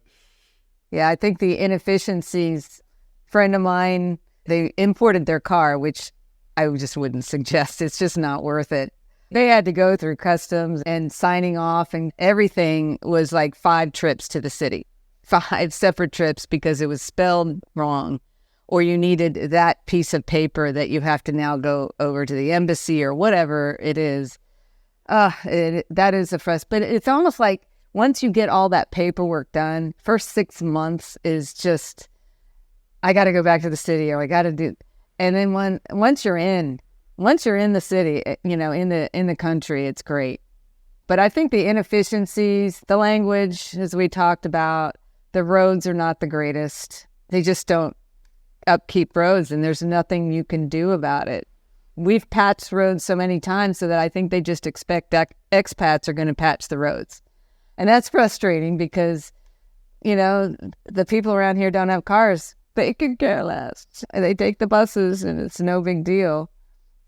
Yeah, I think the inefficiencies, friend of mine, they imported their car, which I just wouldn't suggest. It's just not worth it. They had to go through customs and signing off, and everything was like 5 trips to the city, 5 separate trips because it was spelled wrong, or you needed that piece of paper that you have to now go over to the embassy or whatever it is. That is a frustration. But it's almost like once you get all that paperwork done, first 6 months is just, I got to go back to the city, or I got to do, and then once you're in the city, in the country, it's great. But I think the inefficiencies, the language, as we talked about, the roads are not the greatest. They just don't upkeep roads, and there's nothing you can do about it. We've patched roads so many times so that I think they just expect expats are going to patch the roads. And that's frustrating because, the people around here don't have cars. They could care less. They take the buses, and it's no big deal.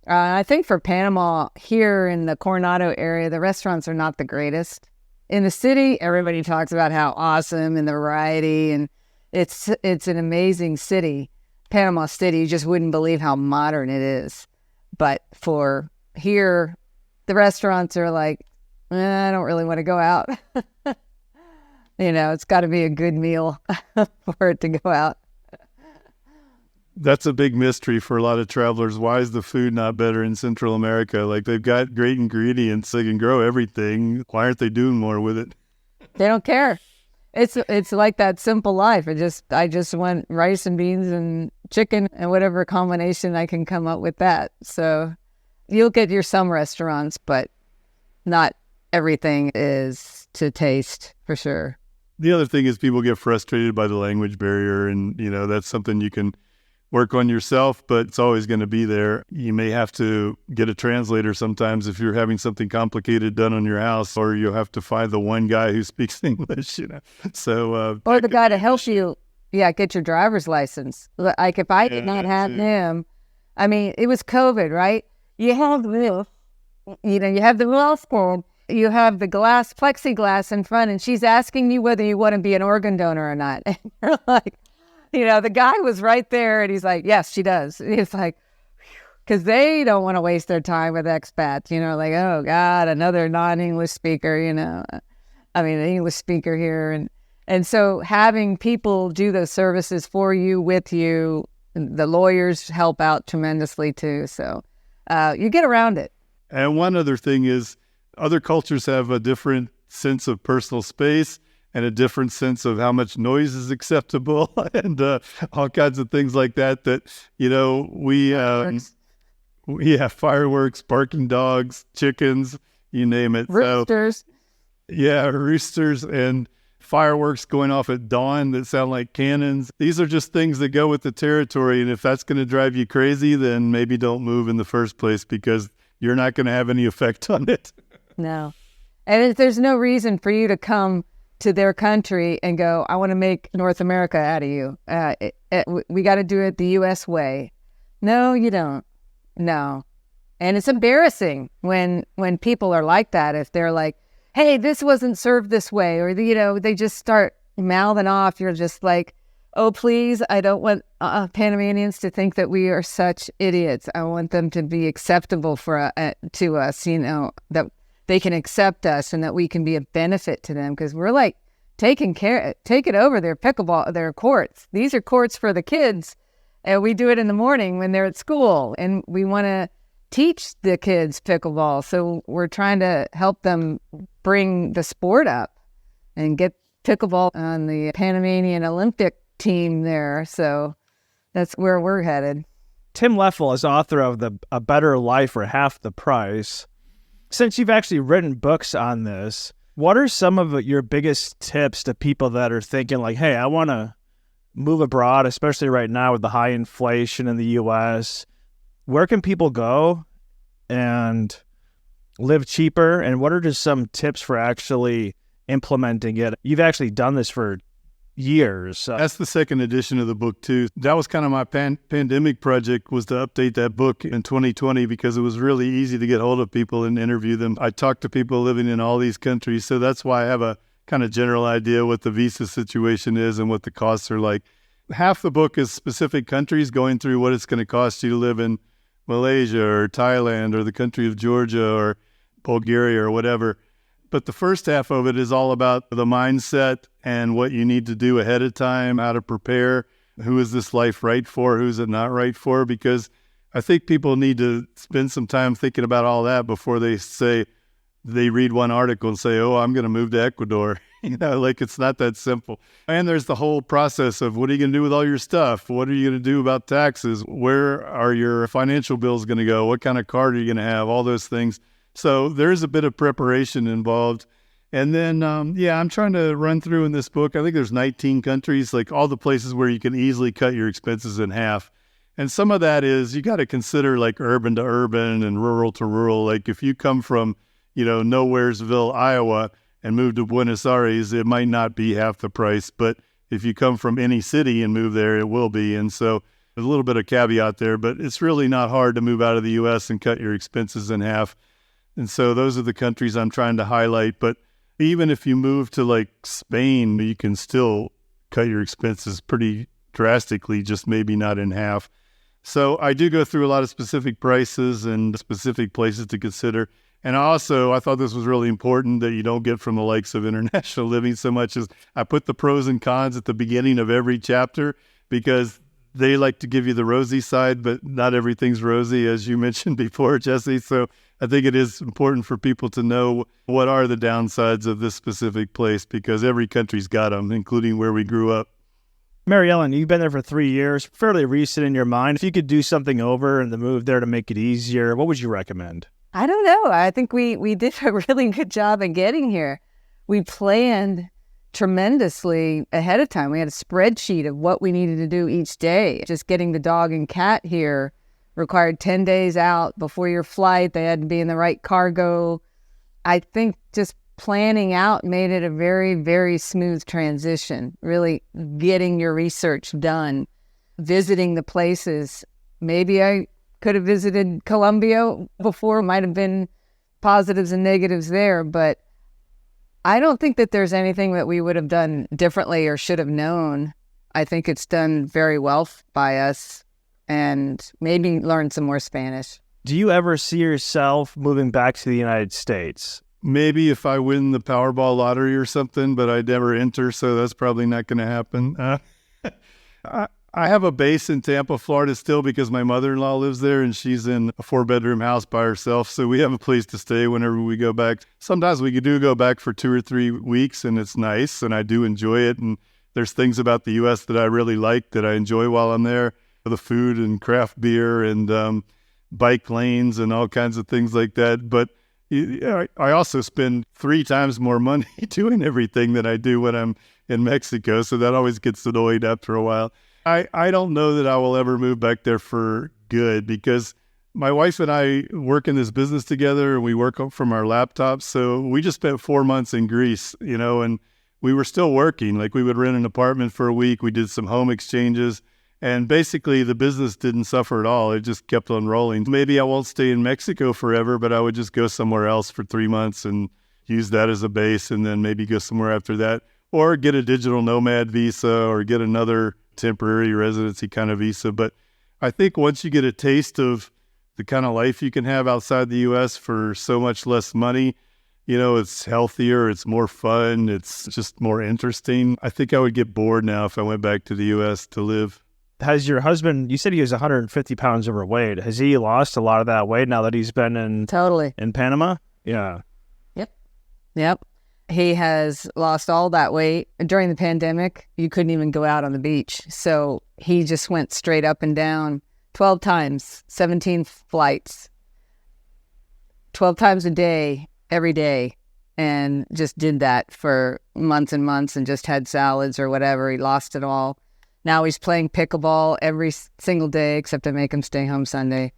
I think for Panama, here in the Coronado area, the restaurants are not the greatest. In the city, everybody talks about how awesome and the variety, and it's an amazing city. Panama City, you just wouldn't believe how modern it is. But for here, the restaurants are like, I don't really want to go out. It's got to be a good meal for it to go out. That's a big mystery for a lot of travelers. Why is the food not better in Central America? Like, they've got great ingredients. They can grow everything. Why aren't they doing more with it? They don't care. It's like that simple life. I just want rice and beans and chicken and whatever combination I can come up with that. So you'll get some restaurants, but not everything is to taste, for sure. The other thing is people get frustrated by the language barrier, and, that's something you can work on yourself, but it's always going to be there. You may have to get a translator sometimes if you're having something complicated done on your house, or you'll have to find the one guy who speaks English, So, or the guy to help you, get your driver's license. Like, if I did not have him, I mean, it was COVID, right? You have this, you have the wellspun, you have the plexiglass in front, and she's asking you whether you want to be an organ donor or not. And you're like, the guy was right there, and he's like, yes, she does. It's like, because they don't want to waste their time with expats, like, oh, God, another non-English speaker, an English speaker here. And so having people do those services for you, with you, the lawyers help out tremendously too. So you get around it. And one other thing is, other cultures have a different sense of personal space and a different sense of how much noise is acceptable and all kinds of things like that, we have fireworks, barking dogs, chickens, you name it. Roosters. Roosters and fireworks going off at dawn that sound like cannons. These are just things that go with the territory. And if that's going to drive you crazy, then maybe don't move in the first place because you're not going to have any effect on it. No. And there's no reason for you to come to their country and go, I want to make North America out of you. We got to do it the U.S. way. No, you don't. No. And it's embarrassing when people are like that. If they're like, hey, this wasn't served this way, or, they just start mouthing off. You're just like, oh, please, I don't want Panamanians to think that we are such idiots. I want them to be acceptable to us, that they can accept us and that we can be a benefit to them, because we're like taking over their pickleball, their courts. These are courts for the kids, and we do it in the morning when they're at school, and we want to teach the kids pickleball. So we're trying to help them bring the sport up and get pickleball on the Panamanian Olympic team there. So that's where we're headed. Tim Leffel is author of A Better Life for Half the Price. Since you've actually written books on this, what are some of your biggest tips to people that are thinking like, hey, I want to move abroad, especially right now with the high inflation in the U.S.? Where can people go and live cheaper? And what are just some tips for actually implementing it? You've actually done this for years. That's the second edition of the book too. That was kind of my pandemic project, was to update that book in 2020 because it was really easy to get hold of people and interview them. I talked to people living in all these countries, so that's why I have a kind of general idea what the visa situation is and what the costs are like. Half the book is specific countries going through what it's going to cost you to live in Malaysia or Thailand or the country of Georgia or Bulgaria or whatever. But the first half of it is all about the mindset and what you need to do ahead of time, how to prepare, who is this life right for, who's it not right for, because I think people need to spend some time thinking about all that before they read one article and say, oh, I'm going to move to Ecuador. It's not that simple. And there's the whole process of what are you going to do with all your stuff? What are you going to do about taxes? Where are your financial bills going to go? What kind of card are you going to have? All those things. So there's a bit of preparation involved. And then, I'm trying to run through in this book. I think there's 19 countries, like all the places where you can easily cut your expenses in half. And some of that is you got to consider like urban to urban and rural to rural. Like if you come from, Nowheresville, Iowa, and move to Buenos Aires, it might not be half the price. But if you come from any city and move there, it will be. And so there's a little bit of caveat there, but it's really not hard to move out of the U.S. and cut your expenses in half. And so those are the countries I'm trying to highlight. But even if you move to like Spain, you can still cut your expenses pretty drastically, just maybe not in half. So I do go through a lot of specific prices and specific places to consider. And also, I thought this was really important that you don't get from the likes of international living so much as I put the pros and cons at the beginning of every chapter because they like to give you the rosy side, but not everything's rosy, as you mentioned before, Jesse. So I think it is important for people to know what are the downsides of this specific place because every country's got them, including where we grew up. MaryEllen, you've been there for 3 years, fairly recent in your mind. If you could do something over and the move there to make it easier, what would you recommend? I don't know. I think we did a really good job in getting here. We planned tremendously ahead of time. We had a spreadsheet of what we needed to do each day. Just getting the dog and cat here required 10 days out before your flight. They had to be in the right cargo. I think just planning out made it a very, very smooth transition, really getting your research done, visiting the places. Maybe I could have visited Colombia before, might have been positives and negatives there, but I don't think that there's anything that we would have done differently or should have known. I think it's done very well by us and maybe learn some more Spanish. Do you ever see yourself moving back to the United States? Maybe if I win the Powerball lottery or something, but I never enter, so that's probably not going to happen. I have a base in Tampa, Florida still because my mother-in-law lives there and she's in a 4-bedroom house by herself. So we have a place to stay whenever we go back. Sometimes we do go back for 2 or 3 weeks and it's nice and I do enjoy it. And there's things about the U.S. that I really like that I enjoy while I'm there. The food and craft beer and bike lanes and all kinds of things like that. But I also spend 3 times more money doing everything than I do when I'm in Mexico. So that always gets annoyed after a while. I don't know that I will ever move back there for good because my wife and I work in this business together and we work from our laptops. So we just spent 4 months in Greece, and we were still working. Like we would rent an apartment for a week. We did some home exchanges and basically the business didn't suffer at all. It just kept on rolling. Maybe I won't stay in Mexico forever, but I would just go somewhere else for 3 months and use that as a base and then maybe go somewhere after that or get a digital nomad visa or get another temporary residency kind of visa. But I think once you get a taste of the kind of life you can have outside the U.S. for so much less money, it's healthier, it's more fun, it's just more interesting. I think I would get bored now if I went back to the U.S. to live. Has your husband, you said he was 150 pounds overweight. Has he lost a lot of that weight now that he's been in Panama? Yeah. Yep. He has lost all that weight. During the pandemic, you couldn't even go out on the beach. So he just went straight up and down 12 times, 17 flights, 12 times a day, every day, and just did that for months and months and just had salads or whatever. He lost it all. Now he's playing pickleball every single day except I make him stay home Sunday.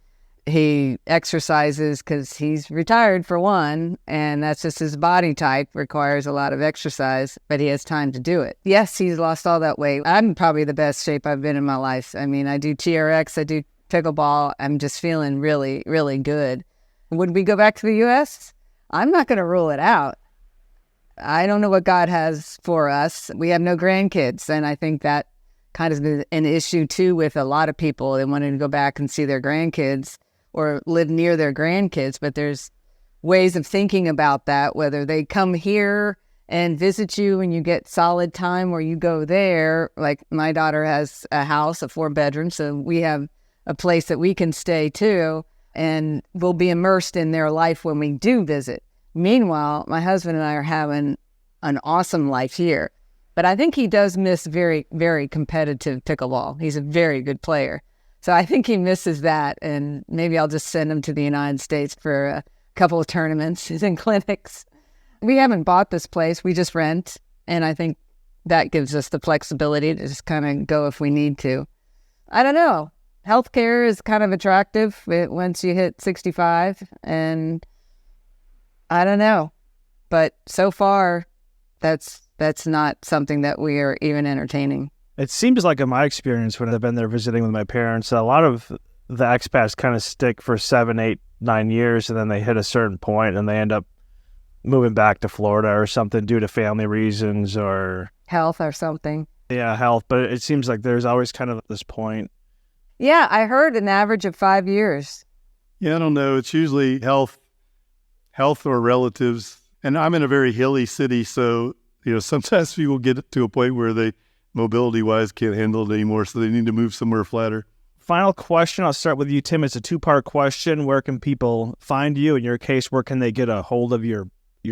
He exercises because he's retired for one, and that's just his body type requires a lot of exercise, but he has time to do it. Yes, he's lost all that weight. I'm probably the best shape I've been in my life. I mean, I do TRX, I do pickleball. I'm just feeling really, really good. Would we go back to the U.S.? I'm not going to rule it out. I don't know what God has for us. We have no grandkids, and I think that kind of been an issue too with a lot of people. They wanted to go back and see their grandkids or live near their grandkids, but there's ways of thinking about that, whether they come here and visit you and you get solid time or you go there. Like my daughter has a house, a 4-bedroom, so we have a place that we can stay too, and we'll be immersed in their life when we do visit. Meanwhile, my husband and I are having an awesome life here, but I think he does miss very, very competitive pickleball. He's a very good player. So I think he misses that, and maybe I'll just send him to the United States for a couple of tournaments and clinics. We haven't bought this place. We just rent, and I think that gives us the flexibility to just kind of go if we need to. I don't know. Healthcare is kind of attractive once you hit 65, and I don't know. But so far, that's not something that we are even entertaining. It seems like in my experience when I've been there visiting with my parents, a lot of the expats kind of stick for 7, 8, 9 years, and then they hit a certain point and they end up moving back to Florida or something due to family reasons or health or something. Yeah, health. But it seems like there's always kind of this point. Yeah, I heard an average of 5 years. Yeah, I don't know. It's usually health or relatives. And I'm in a very hilly city, so sometimes people get to a point where they mobility-wise can't handle it anymore, so they need to move somewhere flatter. Final question. I'll start with you, Tim. It's a 2-part question. Where can people find you? In your case, where can they get a hold of your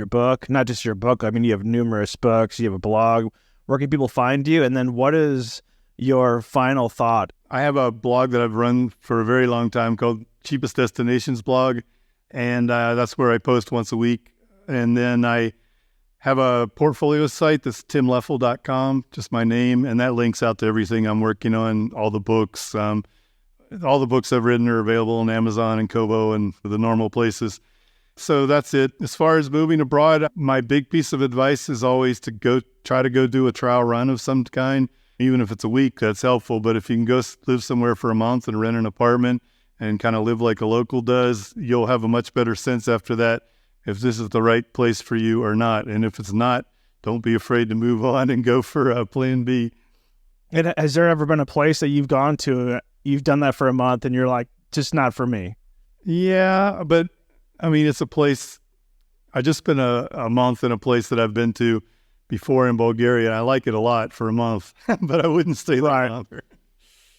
book? Not just your book. I mean, you have numerous books. You have a blog. Where can people find you? And then what is your final thought? I have a blog that I've run for a very long time called Cheapest Destinations Blog, and that's where I post once a week. And then I have a portfolio site that's timleffel.com, just my name, and that links out to everything I'm working on, all the books. All the books I've written are available on Amazon and Kobo and the normal places. So that's it. As far as moving abroad, my big piece of advice is always to try to go do a trial run of some kind. Even if it's a week, that's helpful. But if you can go live somewhere for a month and rent an apartment and kind of live like a local does, you'll have a much better sense after that if this is the right place for you or not. And if it's not, don't be afraid to move on and go for a plan B. And has there ever been a place that you've gone to, you've done that for a month and you're like, just not for me? Yeah, but I mean, it's a place, I just spent a month in a place that I've been to before in Bulgaria. I like it a lot for a month, but I wouldn't stay there longer.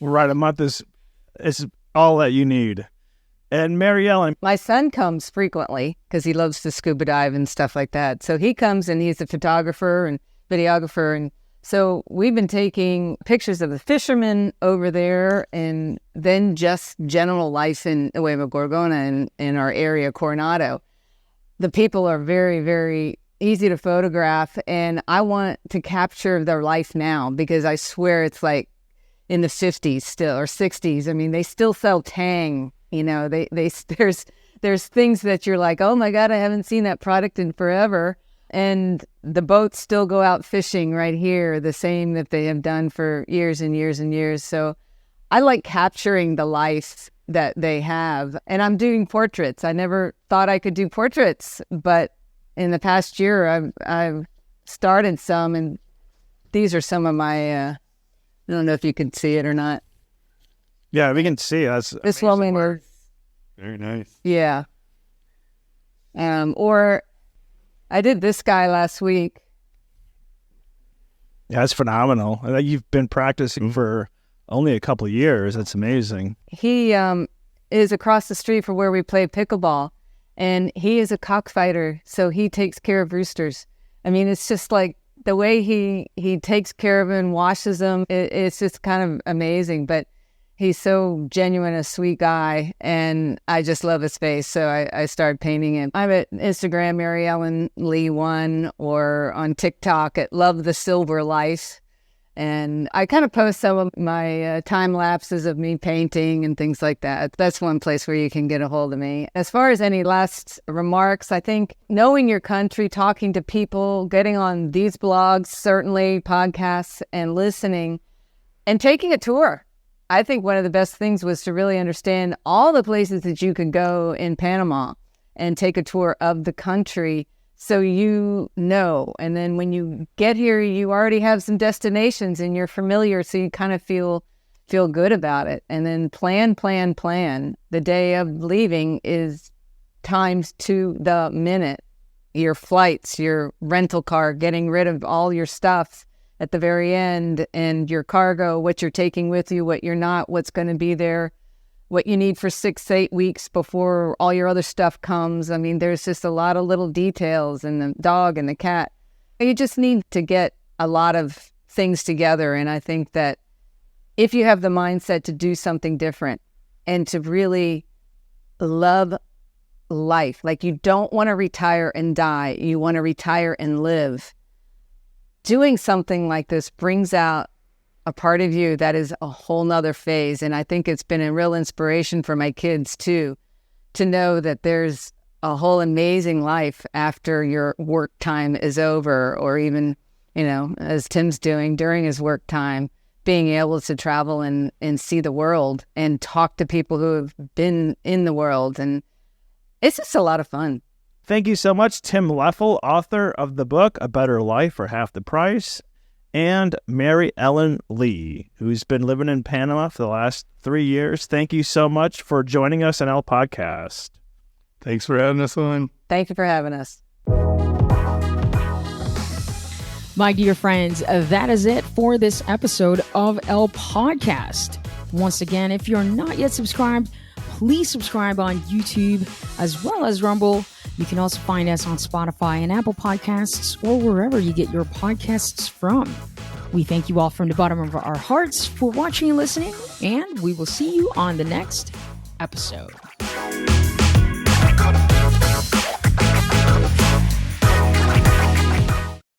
Right, a month is all that you need. And MaryEllen. My son comes frequently because he loves to scuba dive and stuff like that. So he comes and he's a photographer and videographer. And so we've been taking pictures of the fishermen over there and then just general life in Nueva Gorgona and in our area, Coronado. The people are very, very easy to photograph. And I want to capture their life now because I swear it's like in the 50s still or 60s. I mean, they still sell Tang. You know, there's things that you're like, oh my God, I haven't seen that product in forever. And the boats still go out fishing right here, the same that they have done for years and years and years. So I like capturing the life that they have. And I'm doing portraits. I never thought I could do portraits, but in the past year, I've started some, and these are some of my, I don't know if you can see it or not. Yeah, we can see us. This woman was very nice. Yeah. Or I did this guy last week. Yeah, that's phenomenal. You've been practicing for only a couple of years. That's amazing. He is across the street from where we play pickleball, and he is a cockfighter, so he takes care of roosters. I mean, it's just like the way he takes care of them and washes them. It's just kind of amazing, but he's so genuine, a sweet guy, and I just love his face, so I started painting him. I'm at Instagram, MaryEllen Lee 1, or on TikTok at Love the Silver Life, and I kind of post some of my time lapses of me painting and things like that. That's one place where you can get a hold of me. As far as any last remarks, I think knowing your country, talking to people, getting on these blogs, certainly podcasts, and listening, and taking a tour. I think one of the best things was to really understand all the places that you could go in Panama and take a tour of the country so you know. And then when you get here, you already have some destinations and you're familiar, so you kind of feel good about it. And then plan. The day of leaving is times to the minute. Your flights, your rental car, getting rid of all your stuff at the very end, and your cargo, what you're taking with you, what you're not, what's going to be there, what you need for 6 to 8 weeks before all your other stuff comes. I mean, there's just a lot of little details, and the dog and the cat. You just need to get a lot of things together. And I think that if you have the mindset to do something different and to really love life, like you don't want to retire and die, you want to retire and live. Doing something like this brings out a part of you that is a whole nother phase. And I think it's been a real inspiration for my kids too, to know that there's a whole amazing life after your work time is over, or even, you know, as Tim's doing during his work time, being able to travel and see the world and talk to people who have been in the world. And it's just a lot of fun. Thank you so much, Tim Leffel, author of the book A Better Life for Half the Price, and MaryEllen Lee, who's been living in Panama for the last 3 years. Thank you so much for joining us on El Podcast. Thanks for having us on. Thank you for having us. My dear friends, that is it for this episode of El Podcast. Once again, if you're not yet subscribed, please subscribe on YouTube as well as Rumble. You can also find us on Spotify and Apple Podcasts, or wherever you get your podcasts from. We thank you all from the bottom of our hearts for watching and listening, and we will see you on the next episode.